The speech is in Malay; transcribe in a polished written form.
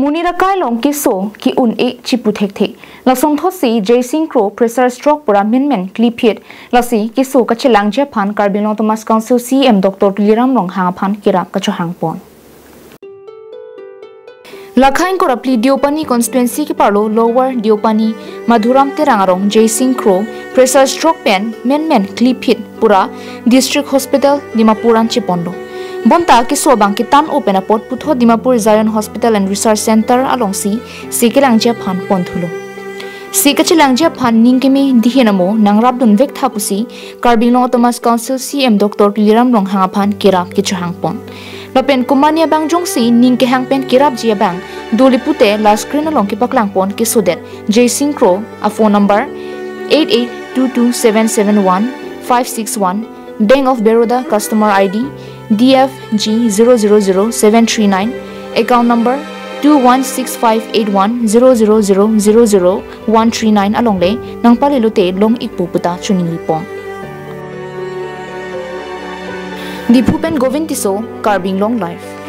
Munirakai long keso ki un e chiputhek the lasong thosi Jaysing Kro Pressure Stroke pura men cliphet lasi keso kachelang je phan Karbin Thomas Council CEM Dr. Liram long hang phan kerap kacho hangpon Lakhain ko rapli Diopani constituency ki parlo lower Diopani Madhuram Terangarong Jaysing Kro Pressure Stroke pen men cliphet pura district hospital Dimapuran Chipondo Bonta keso bang kitan open a pot putho Dimapur Zion Hospital and Research Center along si kelang phan ponthulo si kachilang phan ningkemi dihenamo nangrabdun vek thapusi Karbin Thomas Council CEM Dr. Liram long hangaphan kerap kichu hangpon lopen kumania bang jongsi ningke hangpen kerap jia bang dolipute last screen along ki paklang pon keso det Jaysing Kro a phone number 8822771561 Bank of Baroda customer ID DFG 000739 account number 2165810000139 along le nang palilute long ikpuputa chuning lipong Dipupen Govintiso Karbin long life